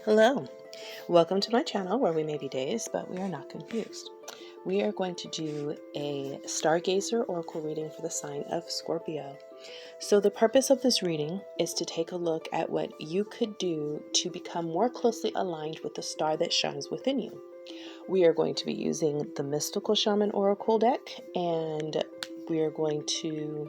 Hello, welcome to my channel where we may be dazed, but we are not confused. We are going to do a Stargazer Oracle reading for the sign of Scorpio. So the purpose of this reading is to take a look at what you could do to become more closely aligned with the star that shines within you. We are going to be using the Mystical Shaman Oracle deck, and we are going to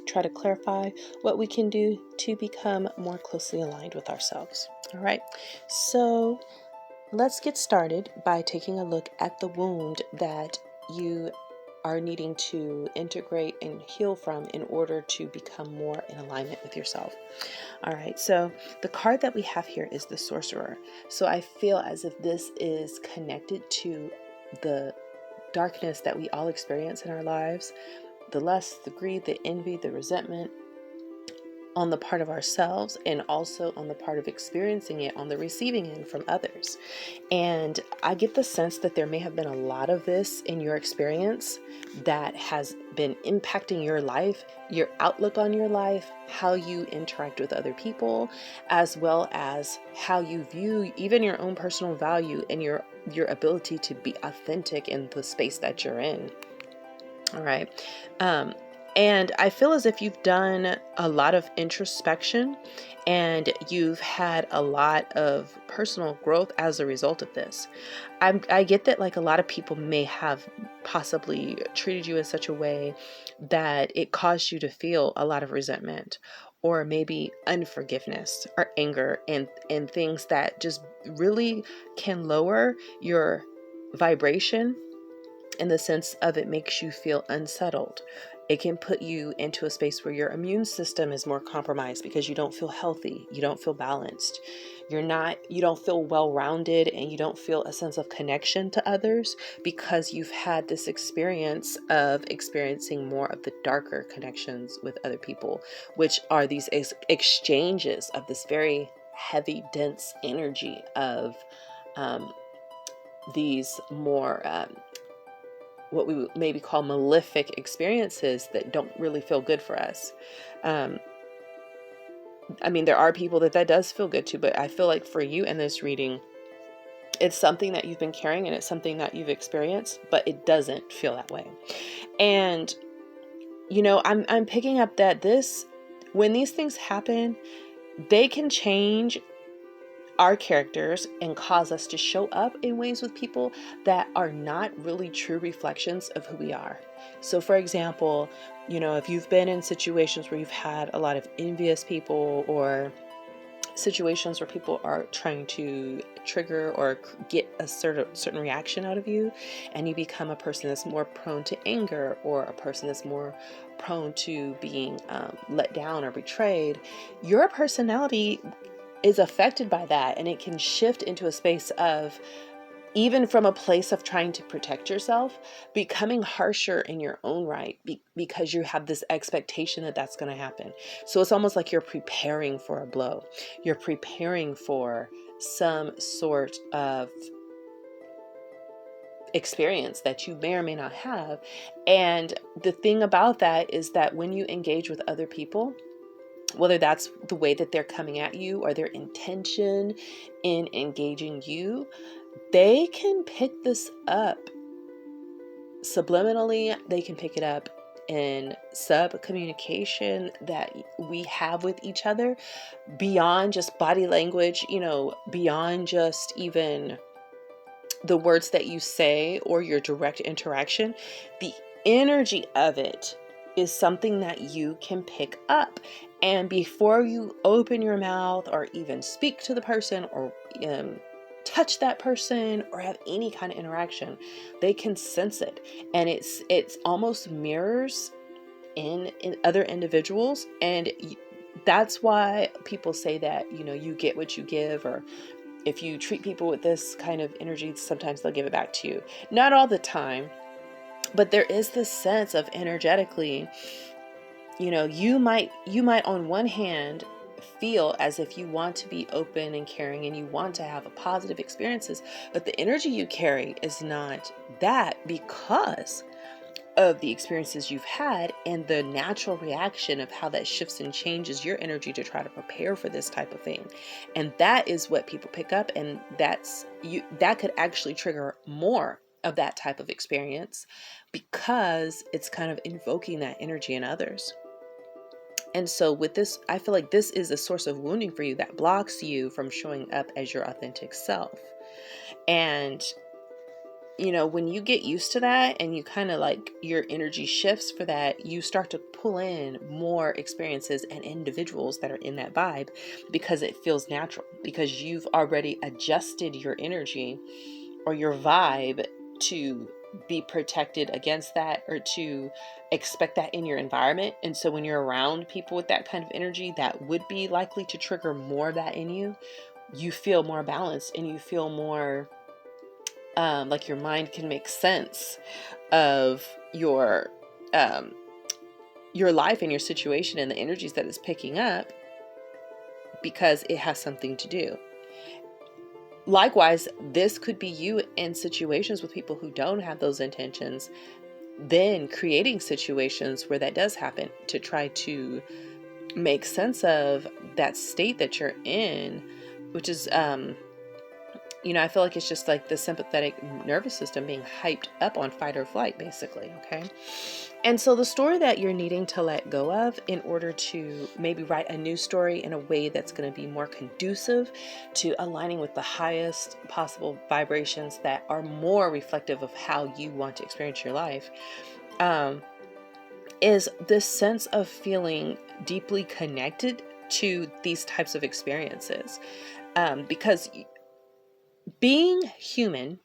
try to clarify what we can do to become more closely aligned with ourselves. All right, so let's get started by taking a look at the wound that you are needing to integrate and heal from in order to become more in alignment with yourself. All right, so the card that we have here is the Sorcerer. So I feel as if this is connected to the darkness that we all experience in our lives, the lust, the greed, the envy, the resentment, on the part of ourselves, and also on the part of experiencing it on the receiving end from others. And I get the sense that there may have been a lot of this in your experience that has been impacting your life, your outlook on your life, how you interact with other people, as well as how you view even your own personal value and your ability to be authentic in the space that you're in. All right. And I feel as if you've done a lot of introspection and you've had a lot of personal growth as a result of this. I get that like a lot of people may have possibly treated you in such a way that it caused you to feel a lot of resentment or maybe unforgiveness or anger and things that just really can lower your vibration, in the sense of it makes you feel unsettled. It can put you into a space where your immune system is more compromised because you don't feel healthy, you don't feel balanced, you don't feel well-rounded, and you don't feel a sense of connection to others because you've had this experience of experiencing more of the darker connections with other people, which are these exchanges of this very heavy, dense energy of these more what we would maybe call malefic experiences that don't really feel good for us. I mean, there are people that does feel good to, but I feel like for you in this reading, it's something that you've been carrying and it's something that you've experienced, but it doesn't feel that way. And, you know, I'm picking up that when these things happen, they can change our characters and cause us to show up in ways with people that are not really true reflections of who we are. So for example, you know, if you've been in situations where you've had a lot of envious people, or situations where people are trying to trigger or get a certain reaction out of you, and you become a person that's more prone to anger, or a person that's more prone to being let down or betrayed, your personality is affected by that, and it can shift into a space of, even from a place of trying to protect yourself, becoming harsher in your own right because you have this expectation that that's going to happen. So it's almost like you're preparing for a blow. You're preparing for some sort of experience that you may or may not have. And the thing about that is that when you engage with other people, whether that's the way that they're coming at you or their intention in engaging you, they can pick this up subliminally. They can pick it up in sub communication that we have with each other, beyond just body language, you know, beyond just even the words that you say or your direct interaction. The energy of it is something that you can pick up. And before you open your mouth or even speak to the person, or touch that person, or have any kind of interaction, they can sense it. And it's almost mirrors in other individuals. And that's why people say that, you know, you get what you give, or if you treat people with this kind of energy, sometimes they'll give it back to you. Not all the time, but there is this sense of energetically, you know, you might on one hand feel as if you want to be open and caring and you want to have a positive experiences, but the energy you carry is not that, because of the experiences you've had and the natural reaction of how that shifts and changes your energy to try to prepare for this type of thing. And that is what people pick up, and that could actually trigger more of that type of experience because it's kind of invoking that energy in others. And so with this, I feel like this is a source of wounding for you that blocks you from showing up as your authentic self. And when you get used to that and you kind of like your energy shifts for that, you start to pull in more experiences and individuals that are in that vibe because it feels natural, because you've already adjusted your energy or your vibe to be protected against that, or to expect that in your environment. And so when you're around people with that kind of energy that would be likely to trigger more of that in you, you feel more balanced and you feel more like your mind can make sense of your life and your situation and the energies that it's picking up because it has something to do. Likewise, this could be you in situations with people who don't have those intentions, then creating situations where that does happen to try to make sense of that state that you're in, which is I feel like it's just like the sympathetic nervous system being hyped up on fight or flight, basically. Okay. And so the story that you're needing to let go of in order to maybe write a new story in a way that's going to be more conducive to aligning with the highest possible vibrations that are more reflective of how you want to experience your life, is this sense of feeling deeply connected to these types of experiences. Because being human,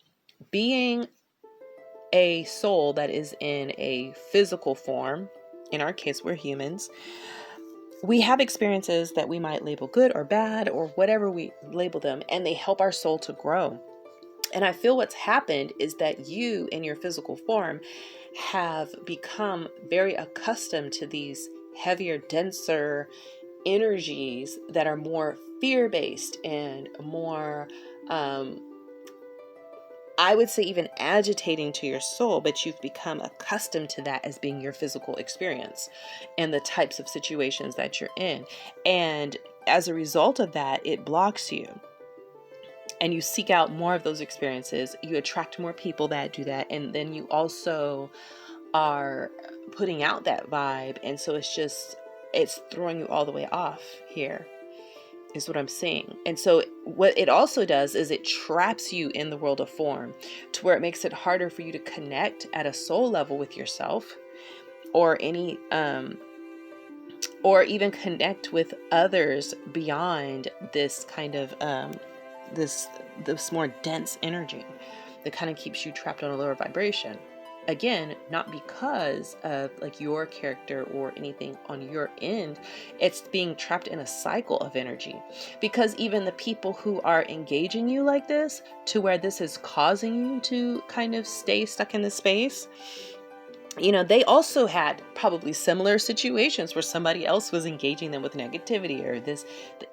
being a soul that is in a physical form, in our case, we're humans, we have experiences that we might label good or bad or whatever we label them, and they help our soul to grow. And I feel what's happened is that you in your physical form have become very accustomed to these heavier, denser energies that are more fear-based and more I would say even agitating to your soul, but you've become accustomed to that as being your physical experience and the types of situations that you're in. And as a result of that, it blocks you. And you seek out more of those experiences. You attract more people that do that. And then you also are putting out that vibe. And so it's throwing you all the way off here, is what I'm saying. And so what it also does is it traps you in the world of form to where it makes it harder for you to connect at a soul level with yourself or any or even connect with others beyond this kind of this more dense energy that kind of keeps you trapped on a lower vibration. Again, not because of like your character or anything on your end. It's being trapped in a cycle of energy, because even the people who are engaging you like this, to where this is causing you to kind of stay stuck in this space, they also had probably similar situations where somebody else was engaging them with negativity or the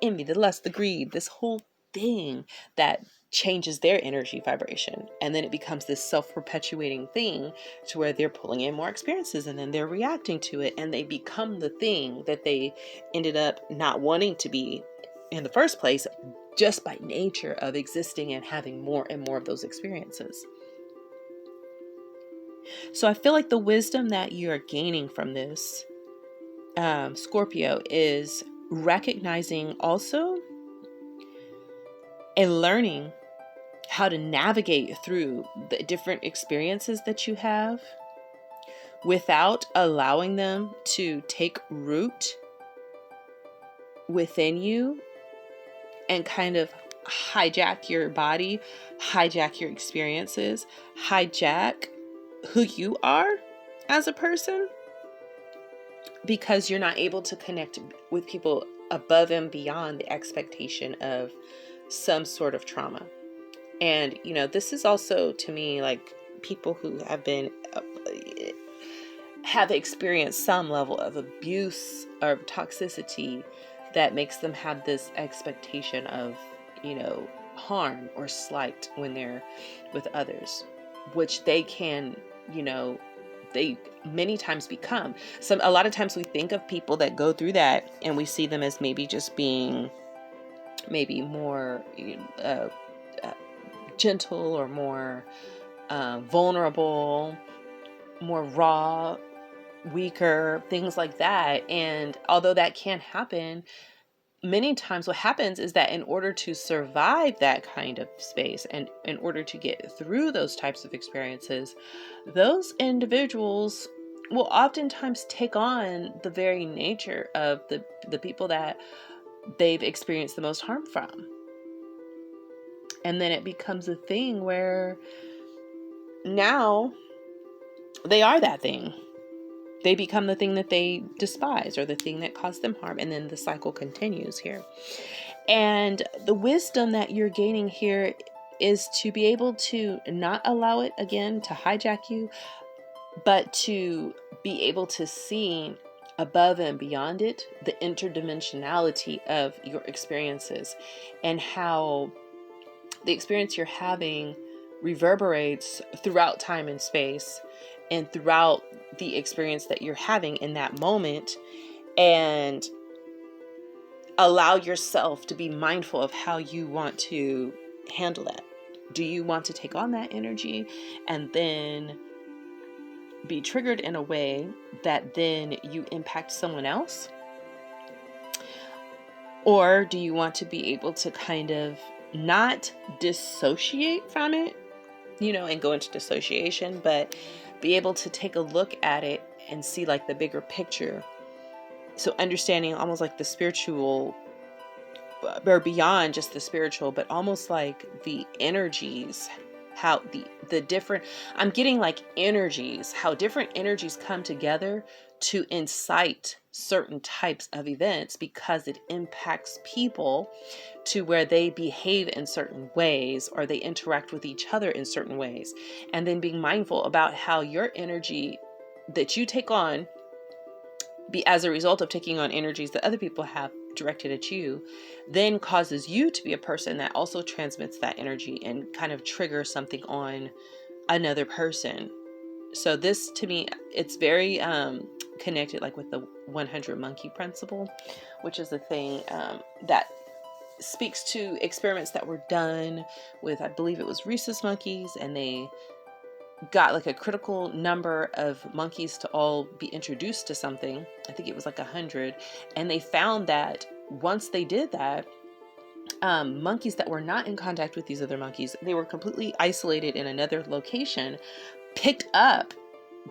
envy, the lust, the greed, this whole thing that changes their energy vibration. And then it becomes this self-perpetuating thing to where they're pulling in more experiences and then they're reacting to it and they become the thing that they ended up not wanting to be in the first place, just by nature of existing and having more and more of those experiences. So I feel like the wisdom that you're gaining from this, Scorpio, is recognizing also and learning how to navigate through the different experiences that you have without allowing them to take root within you and kind of hijack your body, hijack your experiences, hijack who you are as a person, because you're not able to connect with people above and beyond the expectation of some sort of trauma. And, this is also to me like people who have experienced some level of abuse or toxicity that makes them have this expectation of, harm or slight when they're with others, which they can, they many times become. A lot of times we think of people that go through that and we see them as maybe just being maybe more uh, uh, gentle or more vulnerable, more raw, weaker, things like that. And although that can happen, many times what happens is that in order to survive that kind of space and in order to get through those types of experiences, those individuals will oftentimes take on the very nature of the people that they've experienced the most harm from. And then it becomes a thing where now they are that thing. They become the thing that they despise or the thing that caused them harm. And then the cycle continues here. And the wisdom that you're gaining here is to be able to not allow it again to hijack you, but to be able to see above and beyond it, the interdimensionality of your experiences and how the experience you're having reverberates throughout time and space and throughout the experience that you're having in that moment, and allow yourself to be mindful of how you want to handle that. Do you want to take on that energy and then be triggered in a way that then you impact someone else? Or do you want to be able to kind of not dissociate from it, and go into dissociation, but be able to take a look at it and see like the bigger picture? So understanding almost like the spiritual, or beyond just the spiritual, but almost like the energies, how the different, I'm getting like energies, how different energies come together to incite certain types of events because it impacts people to where they behave in certain ways or they interact with each other in certain ways. And then being mindful about how your energy that you take on, be as a result of taking on energies that other people have directed at you, then causes you to be a person that also transmits that energy and kind of triggers something on another person. So this, to me, it's very connected like with the 100 monkey principle, which is a thing that speaks to experiments that were done with, I believe it was rhesus monkeys, and they got like a critical number of monkeys to all be introduced to something. I think it was like 100. And they found that once they did that, monkeys that were not in contact with these other monkeys, they were completely isolated in another location, picked up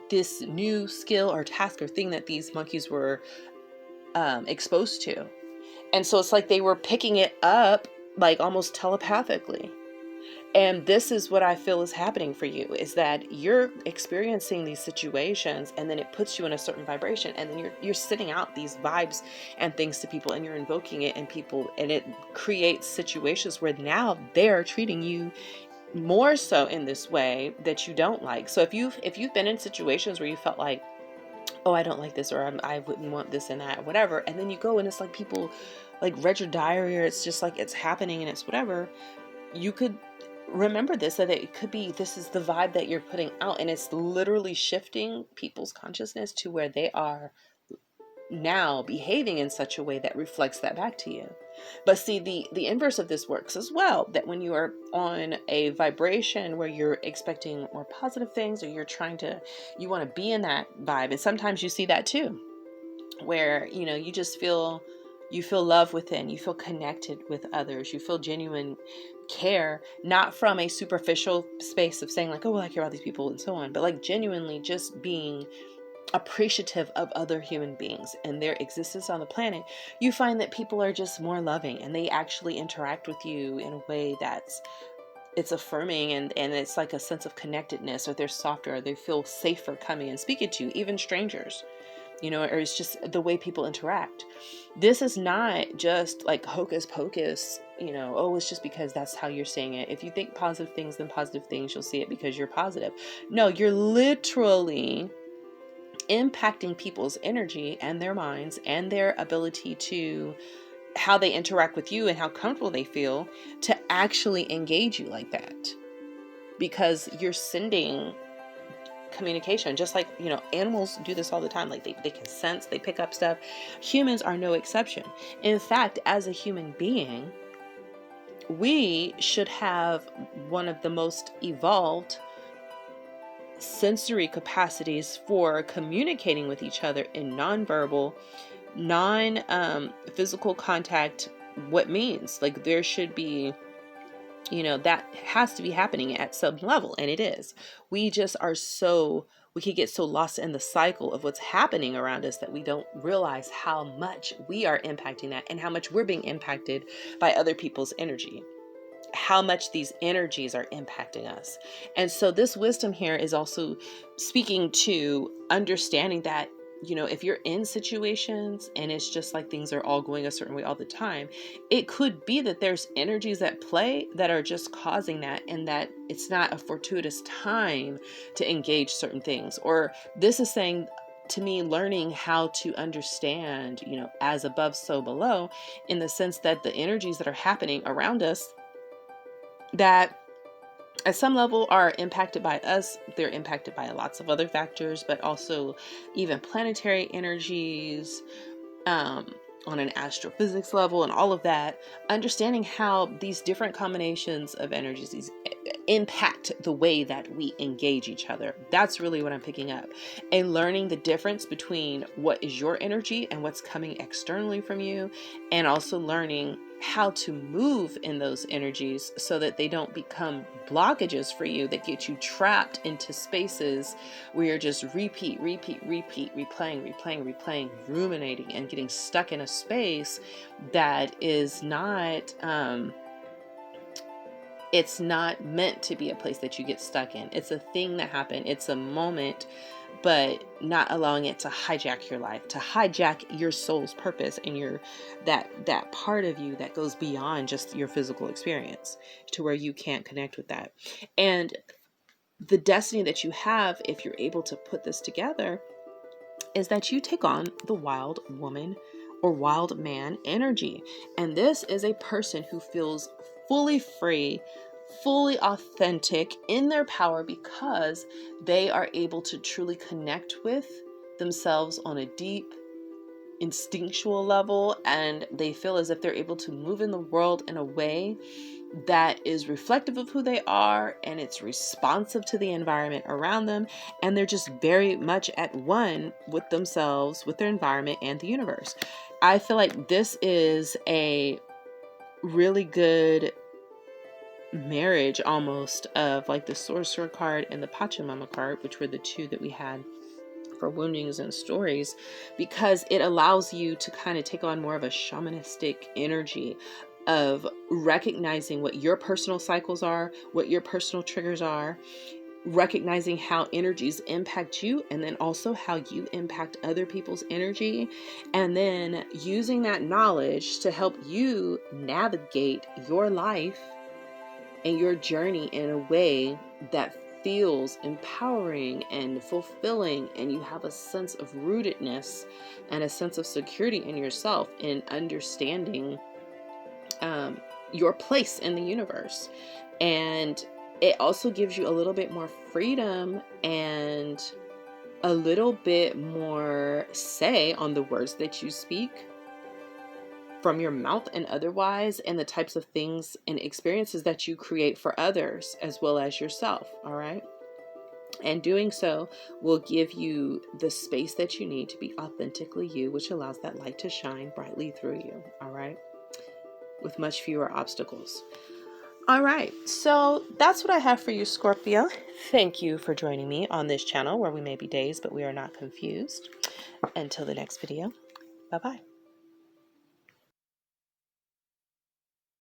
this new skill or task or thing that these monkeys were exposed to. And so it's like they were picking it up like almost telepathically. And this is what I feel is happening for you, is that you're experiencing these situations and then it puts you in a certain vibration, and then you're sending out these vibes and things to people, and you're invoking it in people, and it creates situations where now they're treating you more so in this way that you don't like. So if you've been in situations where you felt like, oh, I don't like this, or I wouldn't want this and that, or whatever, and then you go and it's like people like read your diary, or it's just like it's happening and it's whatever, you could remember this, that it could be this is the vibe that you're putting out, and it's literally shifting people's consciousness to where they are now behaving in such a way that reflects that back to you. But see, the inverse of this works as well, that when you are on a vibration where you're expecting more positive things, or you want to be in that vibe, and sometimes you see that too, where you just feel love within, you feel connected with others, you feel genuine care, not from a superficial space of saying like, oh, well, I care about these people and so on, but like genuinely just being appreciative of other human beings and their existence on the planet. You find that people are just more loving, and they actually interact with you in a way it's affirming, and it's like a sense of connectedness, or they're softer, or they feel safer coming and speaking to you, even strangers. Or it's just the way people interact. This is not just like hocus pocus, oh, it's just because that's how you're seeing it. If you think positive things, then positive things, you'll see it because you're positive. No, you're literally impacting people's energy and their minds and their ability to how they interact with you and how comfortable they feel to actually engage you like that, because you're sending communication, just like, you know, animals do this all the time. Like they can sense, they pick up stuff. Humans are no exception. In fact, as a human being, we should have one of the most evolved sensory capacities for communicating with each other in nonverbal, non-physical contact. What means, like, there should be, you know, that has to be happening at some level, and it is. We just are so, we could get so lost in the cycle of what's happening around us that we don't realize how much we are impacting that and how much we're being impacted by other people's energy, how much these energies are impacting us. And so this wisdom here is also speaking to understanding that, you know, if you're in situations and it's just like things are all going a certain way all the time, it could be that there's energies at play that are just causing that, and that it's not a fortuitous time to engage certain things. Or this is saying to me, learning how to understand, you know, as above, so below, in the sense that the energies that are happening around us that at some level are impacted by us, they're impacted by lots of other factors, but also even planetary energies, on an astrophysics level and all of that, understanding how these different combinations of energies, these impact the way that we engage each other. That's really what I'm picking up. And learning the difference between what is your energy and what's coming externally from you, and also learning how to move in those energies so that they don't become blockages for you that get you trapped into spaces where you're just replaying, ruminating, and getting stuck in a space that is not, it's not meant to be a place that you get stuck in. It's a thing that happened. It's a moment, but not allowing it to hijack your life, to hijack your soul's purpose and your that part of you that goes beyond just your physical experience, to where you can't connect with that. And the destiny that you have, if you're able to put this together, is that you take on the wild woman or wild man energy. And this is a person who feels fully free, fully authentic in their power, because they are able to truly connect with themselves on a deep, instinctual level, and they feel as if they're able to move in the world in a way that is reflective of who they are, and it's responsive to the environment around them, and they're just very much at one with themselves, with their environment, and the universe. I feel like this is a really good marriage almost of like the Sorcerer card and the Pachamama card, which were the two that we had for woundings and stories, because it allows you to kind of take on more of a shamanistic energy of recognizing what your personal cycles are, what your personal triggers are, recognizing how energies impact you, and then also how you impact other people's energy, and then using that knowledge to help you navigate your life and your journey in a way that feels empowering and fulfilling, and you have a sense of rootedness and a sense of security in yourself, in understanding your place in the universe. And it also gives you a little bit more freedom and a little bit more say on the words that you speak from your mouth and otherwise, and the types of things and experiences that you create for others as well as yourself. All right. And doing so will give you the space that you need to be authentically you, which allows that light to shine brightly through you. All right. With much fewer obstacles. All right. So that's what I have for you, Scorpio. Thank you for joining me on this channel where we may be dazed, but we are not confused. Until the next video. Bye-bye.